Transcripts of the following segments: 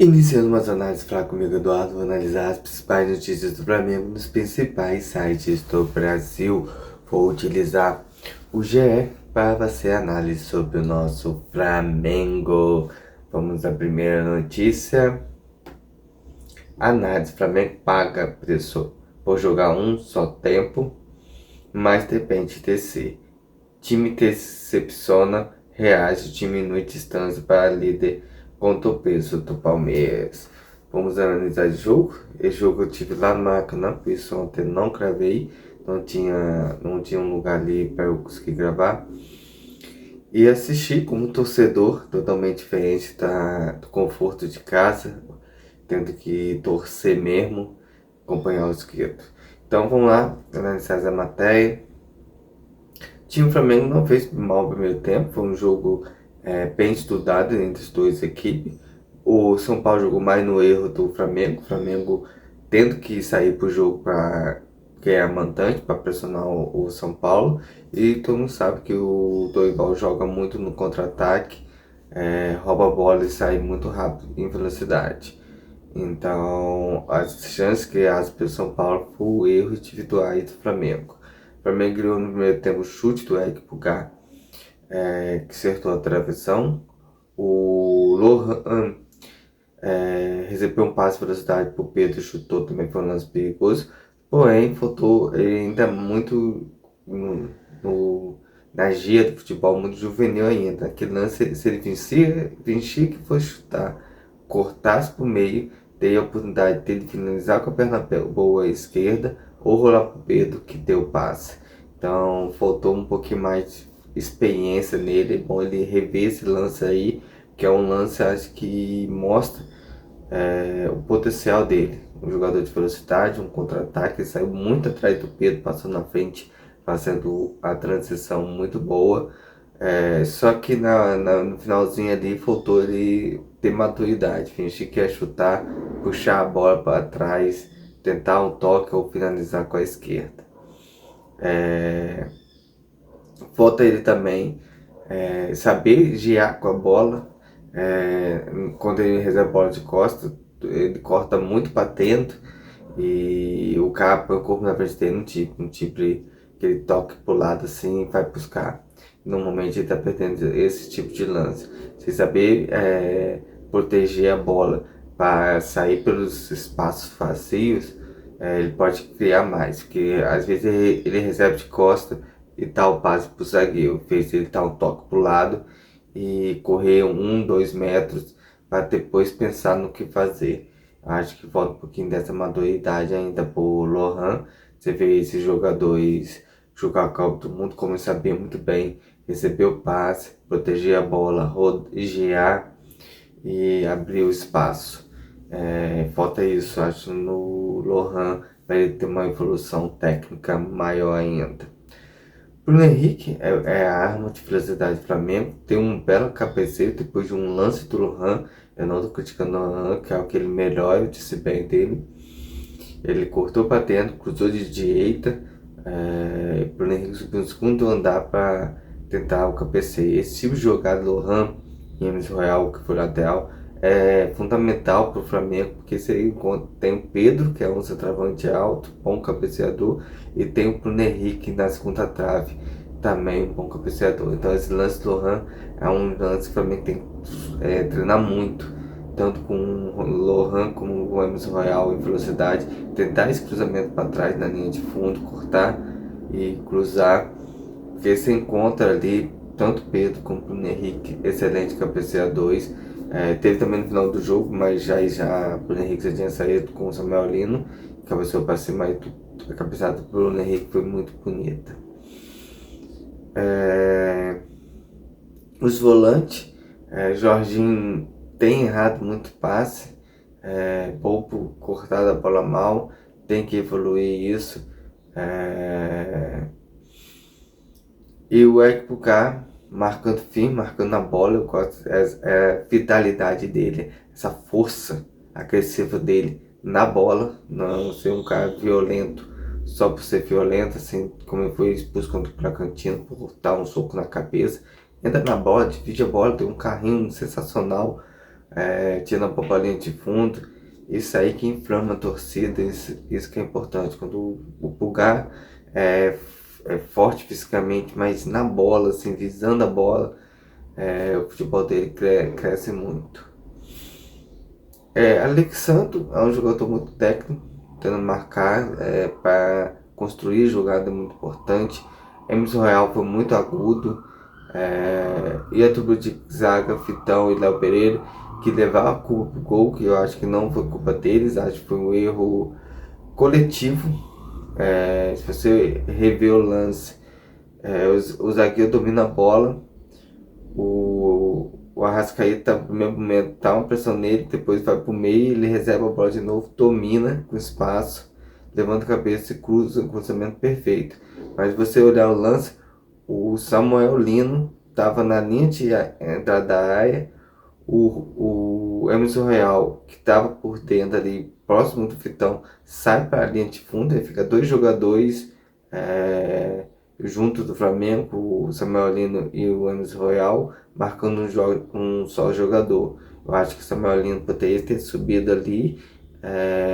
Iniciando umas análises, falar comigo, Eduardo, vou analisar as principais notícias do Flamengo nos principais sites do Brasil. Vou utilizar o GE para fazer análise sobre o nosso Flamengo. Vamos à primeira notícia. Análise: Flamengo paga preço por jogar um só tempo, mas depende de TC. Time decepciona, reage, diminui distância para líder contra o peso do Palmeiras. Vamos analisar o jogo. Esse jogo eu tive lá no Maracanã, por isso ontem não gravei. Não tinha um lugar ali para eu conseguir gravar. E assisti como torcedor, totalmente diferente do conforto de casa, tendo que torcer mesmo, acompanhar o esquerdo. Então vamos lá, analisar a matéria. O time Flamengo não fez mal no primeiro tempo, foi um jogo bem estudado entre as duas equipes. O São Paulo jogou mais no erro do Flamengo, o Flamengo tendo que sair para o jogo para ganhar mandante, para pressionar o São Paulo. E todo mundo sabe que o Dorival joga muito no contra-ataque, rouba a bola e sai muito rápido em velocidade. Então, as chances criadas pelo São Paulo foram erros individuais do Flamengo. O Flamengo ganhou no primeiro tempo o chute do Eric Pulgar, que acertou a travessão. O Lohan recebeu um passe de velocidade para o Pedro, chutou, também foi um lance perigoso. Porém, faltou ele ainda muito na gia do futebol, muito juvenil ainda. Aquele lance, se ele vencia que foi chutar, cortasse para o meio, teria a oportunidade de finalizar com a perna boa à esquerda ou rolar para o Pedro, que deu o passe. Então, faltou um pouquinho mais de experiência nele. É bom ele rever esse lance aí, que é um lance, acho que mostra o potencial dele. Um jogador de velocidade, um contra-ataque, ele saiu muito atrás do Pedro, passou na frente, fazendo a transição muito boa. Só que no finalzinho ali faltou ele ter maturidade, fingir que ia chutar, puxar a bola para trás, tentar um toque ou finalizar com a esquerda. Falta ele também saber girar com a bola. Quando ele recebe a bola de costas, ele corta muito para dentro e o cara põe o corpo na frente dele, um tipo aquele toque pro lado assim e vai buscar. Normalmente ele tá perdendo esse tipo de lance. Se saber proteger a bola para sair pelos espaços vazios, ele pode criar mais, porque às vezes ele recebe de costa e dá o passe pro zagueiro, fez ele dar um toque pro lado e correr 2 metros para depois pensar no que fazer. Acho que falta um pouquinho dessa maturidade ainda pro Lohan. Você vê esses jogadores jogar a Copa do Mundo como saber muito bem receber o passe, proteger a bola, rodear e abrir o espaço. Falta isso, acho, no Lohan, para ele ter uma evolução técnica maior ainda. Bruno Henrique é a arma de velocidade do Flamengo, tem um belo cabeceio depois de um lance do Lohan. Eu não estou criticando o Lohan, que é o que ele melhor, eu disse bem dele. Ele cortou para dentro, cruzou de direita, Bruno Henrique subiu no segundo andar para tentar o cabeceio. Esse tipo de jogada do Lohan e Emerson Royal, que foi lateral, é fundamental para o Flamengo, porque você tem o Pedro, que é um centroavante alto, bom cabeceador, e tem o Bruno Henrique na segunda trave, também um bom cabeceador. Então esse lance do Lohan é um lance que o Flamengo tem que treinar muito, tanto com o Lohan como o Emerson Royal em velocidade, tentar esse cruzamento para trás na linha de fundo, cortar e cruzar, porque você encontra ali tanto Pedro como Bruno Henrique, excelente cabeceadores. Teve também no final do jogo, mas já Bruno Henrique já tinha saído com o Samuel Lino, cabeceou para cima, e a cabeçada do Bruno Henrique foi muito bonita. Os volantes, Jorginho tem errado muito passe, pouco cortado a bola mal, tem que evoluir isso. E o Eric Pulgar marcando firme, marcando a bola, eu gosto a vitalidade dele, essa força agressiva dele na bola, não ser um cara violento só por ser violento, assim como ele foi expulso contra o Bragantino por dar um soco na cabeça. Entra na bola, divide a bola, tem um carrinho sensacional, tirando a bola linha de fundo. Isso aí que inflama a torcida, isso que é importante. Quando o Pulgar é forte fisicamente, mas na bola, assim, visando a bola, o futebol dele cresce muito. Alexandre é um jogador muito técnico, tentando marcar para construir jogada muito importante. Emerson Royal foi muito agudo. E a dupla de zaga, Fitão e Léo Pereira, que levaram a culpa pro gol, que eu acho que não foi culpa deles, acho que foi um erro coletivo. Se você rever o lance, o zagueiro domina a bola, o Arrascaeta no primeiro momento dá uma pressão nele, depois vai pro meio, ele recebe a bola de novo, domina com espaço, levanta a cabeça e cruza um cruzamento perfeito. Mas você olhar o lance, o Samuel Lino estava na linha de entrada da área, o Emerson Real, que estava por dentro ali, próximo do Fitão, sai para a linha de fundo, e fica dois jogadores junto do Flamengo, o Samuel Lino e o Emerson Royal, marcando um só jogador. Eu acho que o Samuel Lino poderia ter subido ali,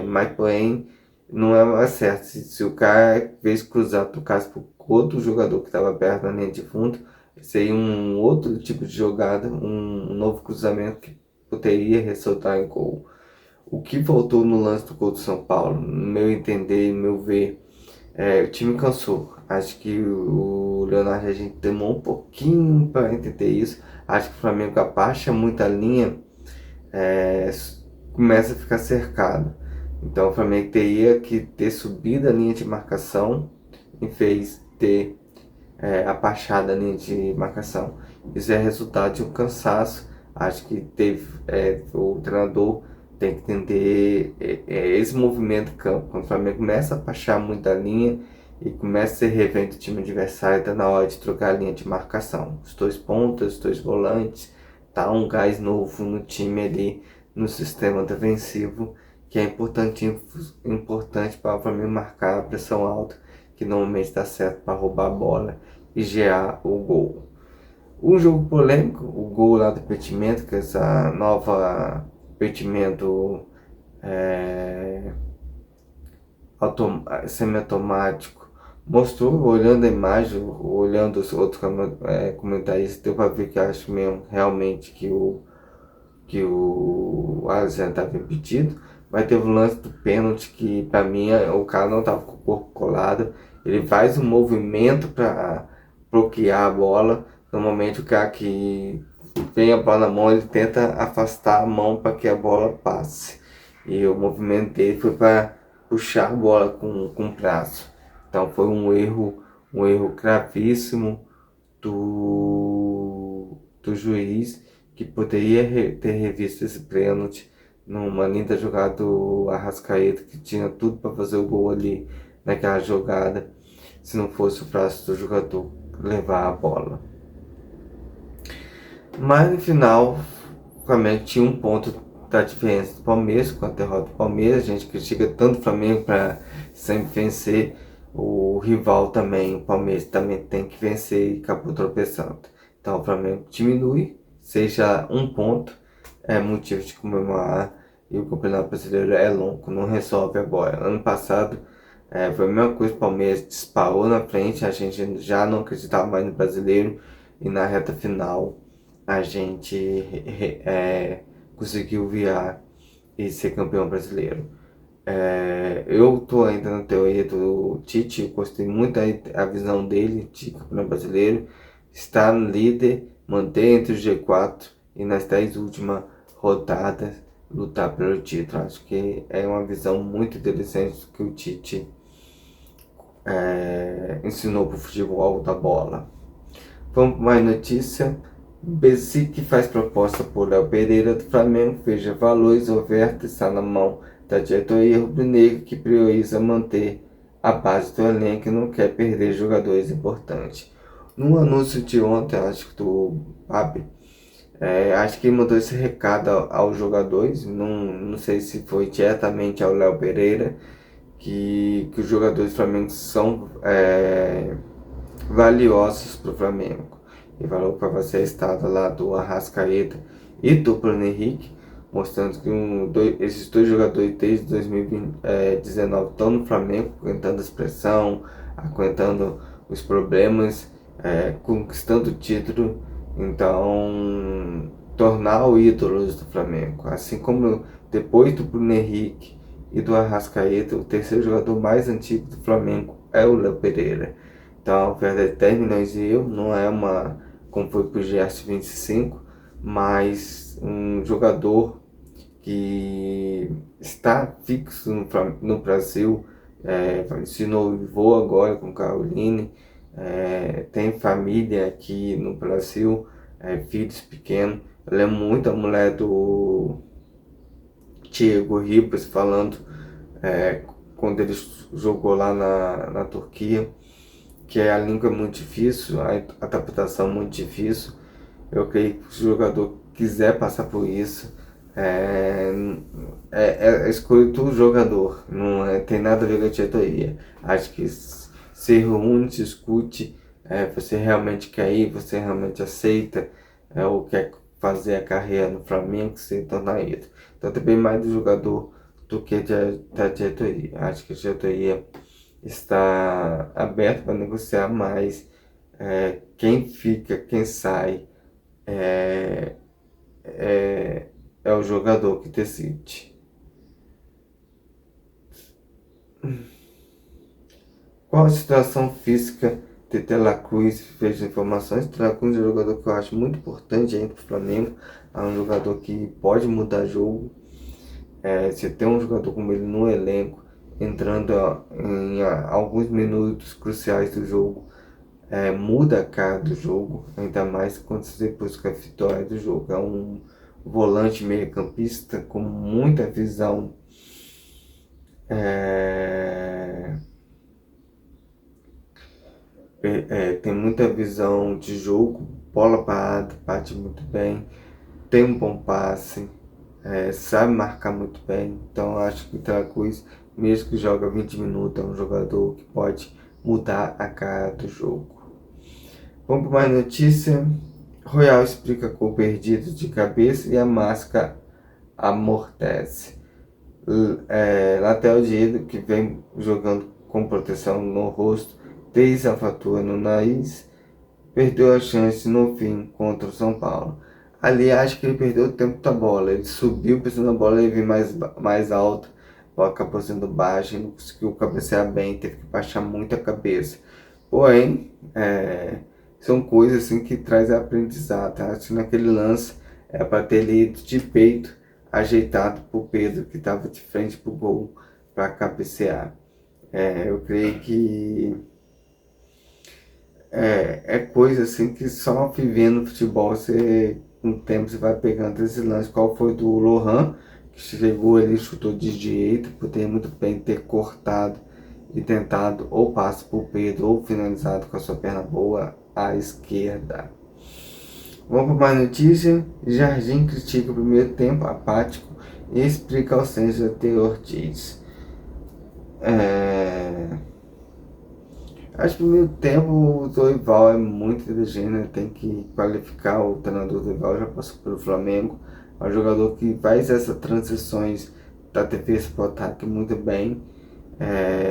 mas porém não é mais certo. Se o cara, em vez de cruzar, tocasse para outro jogador que estava perto da linha de fundo, seria um outro tipo de jogada, um novo cruzamento que poderia ressaltar em gol. O que faltou no lance do gol do São Paulo, no meu entender e meu ver, o time cansou. Acho que o Leonardo a gente demorou um pouquinho para entender isso. Acho que o Flamengo abaixa muito a linha, é, começa a ficar cercado. Então o Flamengo teria que ter subido a linha de marcação em vez de ter abaixado a linha de marcação. Isso é resultado de um cansaço. Acho que o treinador tem que entender esse movimento de campo. Quando o Flamengo começa a baixar muito a linha e começa a ser refém do time adversário, está na hora de trocar a linha de marcação. Os dois pontas, os dois volantes, tá um gás novo no time ali, no sistema defensivo, que é importante para o Flamengo marcar a pressão alta, que normalmente dá certo para roubar a bola e gerar o gol. Um jogo polêmico, o gol lá do impedimento, que é essa nova impedimento semiautomático, mostrou, olhando a imagem, olhando os outros comentaristas, deu para ver que eu acho mesmo realmente que o Alisson estava impedido, mas teve um lance do pênalti que para mim o cara não estava com o corpo colado, ele faz um movimento para bloquear a bola, normalmente o cara que vem a bola na mão, ele tenta afastar a mão para que a bola passe, e o movimento dele foi para puxar a bola com o braço, então foi um erro gravíssimo do juiz, que poderia ter revisto esse pênalti numa linda jogada do Arrascaeta, que tinha tudo para fazer o gol ali naquela jogada, se não fosse o braço do jogador levar a bola. Mas no final, o Flamengo tinha um ponto da diferença do Palmeiras, com a derrota do Palmeiras. A gente critica tanto o Flamengo para sempre vencer, o rival também, o Palmeiras também tem que vencer e acabou tropeçando. Então o Flamengo diminui, seja um ponto, é motivo de comemorar, e o Campeonato Brasileiro é longo, não resolve agora. Ano passado foi a mesma coisa, o Palmeiras disparou na frente, a gente já não acreditava mais no brasileiro, e na reta final a gente conseguiu virar e ser campeão brasileiro. Eu tô ainda na teoria do Tite, gostei muito da visão dele de campeão brasileiro, estar no líder, manter entre os G4 e nas 10 últimas rodadas lutar pelo título. Acho que é uma visão muito interessante que o Tite ensinou para o futebol da bola. Vamos para mais notícia. Besic faz proposta por Léo Pereira do Flamengo, veja valores, oferta está na mão da diretoria rubro-negra, que prioriza manter a base do elenco e não quer perder jogadores importantes. No anúncio de ontem, acho que do Pape, acho que ele mandou esse recado aos jogadores, não sei se foi diretamente ao Léo Pereira, que os jogadores do Flamengo são valiosos para o Flamengo. E falou para você a estada lá do Arrascaeta e do Bruno Henrique. mostrando que esses dois jogadores desde 2019 estão no Flamengo, aguentando a pressão, aguentando os problemas, conquistando o título. Então, tornar o ídolos do Flamengo. Assim como depois do Bruno Henrique e do Arrascaeta, o terceiro jogador mais antigo do Flamengo é o Léo Pereira. Então, oferta 10 milhões de euros, não é uma, como foi para o Gerson 25, mas um jogador que está fixo no Brasil, se noivou agora com Caroline, tem família aqui no Brasil, filhos pequenos. Eu lembro muito a mulher do Thiago Ribas falando, quando ele jogou lá na Turquia, que a língua é muito difícil, a adaptação é muito difícil. Eu creio que se o jogador quiser passar por isso, é escolha do jogador, não tem nada a ver com a diretoria. Acho que se reúne, discute, você realmente quer ir, você realmente aceita, ou quer fazer a carreira no Flamengo, se tornar isso. Então tem bem mais do jogador do que da diretoria. Acho que a diretoria está aberta para negociar, mas quem fica, quem sai, é, é o jogador que decide. Qual a situação física de De La Cruz? Vejo informações. De La Cruz é um jogador que eu acho muito importante aí para o Flamengo. É um jogador que pode mudar jogo. Se tem um jogador como ele no elenco, entrando em alguns minutos cruciais do jogo, muda a cara do jogo, ainda mais quando você busca a vitória do jogo. É um volante meio-campista com muita visão, tem muita visão de jogo, bola parada, bate muito bem, tem um bom passe, sabe marcar muito bem. Então acho que o Cruz, mesmo que joga 20 minutos, é um jogador que pode mudar a cara do jogo. Vamos para mais notícia. Royal explica gol perdido de cabeça e a máscara amortece. Lateral direito que vem jogando com proteção no rosto, desde a fratura no nariz, perdeu a chance no fim contra o São Paulo. Ali acho que ele perdeu o tempo da bola. Ele subiu pensando na bola e veio mais alto. A bola acabou sendo baixa e não conseguiu cabecear bem, teve que baixar muito a cabeça. Porém, são coisas assim que traz aprendizado. Acho que naquele lance é para ter lido de peito, ajeitado para o Pedro que estava de frente para o gol para cabecear. Eu creio que coisa assim que só vivendo futebol você, com o tempo, você vai pegando esse lance. Qual foi do Lohan, que chegou ali, chutou de direita, poderia muito bem ter cortado e tentado ou passe para o Pedro ou finalizado com a sua perna boa à esquerda. Vamos para mais notícia. Jardim critica o primeiro tempo apático e explica a ausência de Ortiz. Acho que no primeiro tempo o Dorival é muito inteligente, né? Tem que qualificar. O treinador Dorival já passou pelo Flamengo. É um jogador que faz essas transições da defesa para o ataque muito bem.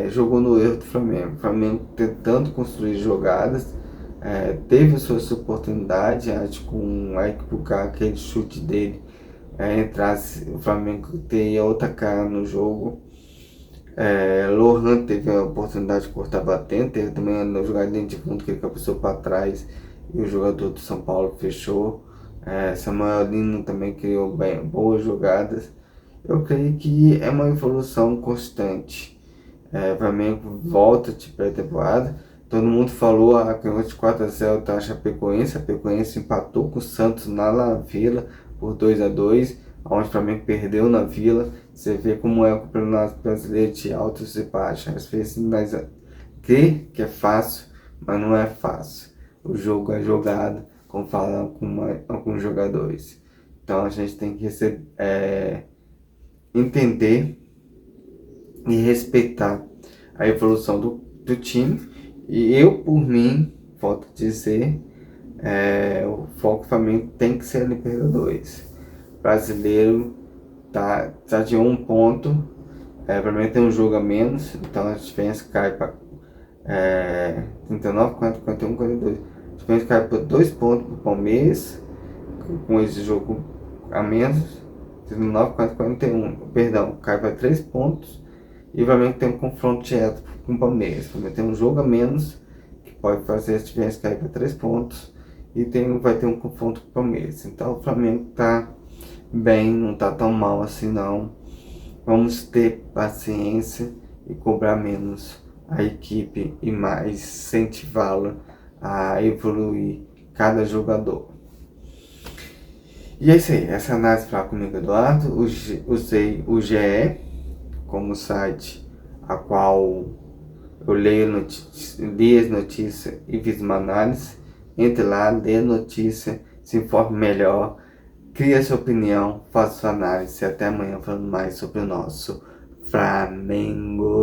Jogou no erro do Flamengo. O Flamengo tentando construir jogadas, teve suas oportunidades. Acho que com aquele chute dele, entrasse, o Flamengo teria outra cara no jogo. Lohan teve a oportunidade de cortar batendo, teve também no jogador de fundo que ele cabeçou para trás e o jogador do São Paulo fechou. Samuel Lino também criou boas jogadas. Eu creio que é uma evolução constante. O Flamengo volta de pré-temporada. Todo mundo falou que o 4-0 tá a Chapecoense empatou com o Santos na Vila por 2-2, onde o Flamengo perdeu na Vila. Você vê como é o campeonato brasileiro de altos e baixos. Às vezes nós crê que é fácil, mas não é fácil. O jogo é jogado, como falam alguns jogadores. Então a gente tem que entender e respeitar a evolução do time. E eu, por mim, volto a dizer, o foco do Flamengo tem que ser a Libertadores. Brasileiro tá de 1 ponto. Pelo menos tem um jogo a menos, então a diferença cai para 39, 40, 41, 42. A diferença cai para 2 pontos para o Palmeiras, com esse jogo a menos. 39, 40, 41. Perdão, cai para 3 pontos. E o Flamengo tem um confronto direto com o Palmeiras. O Flamengo tem um jogo a menos, que pode fazer a diferença cair para 3 pontos. E vai ter um confronto com o Palmeiras. Então o Flamengo tá bem, não tá tão mal assim não. Vamos ter paciência e cobrar menos a equipe e mais incentivá-la a evoluir cada jogador. E é isso aí, essa análise para comigo, Eduardo. Usei o GE como site a qual eu li as notícias e fiz uma análise. Entre lá, lê a notícia, se informe melhor, cria sua opinião, faça sua análise. Até amanhã falando mais sobre o nosso Flamengo.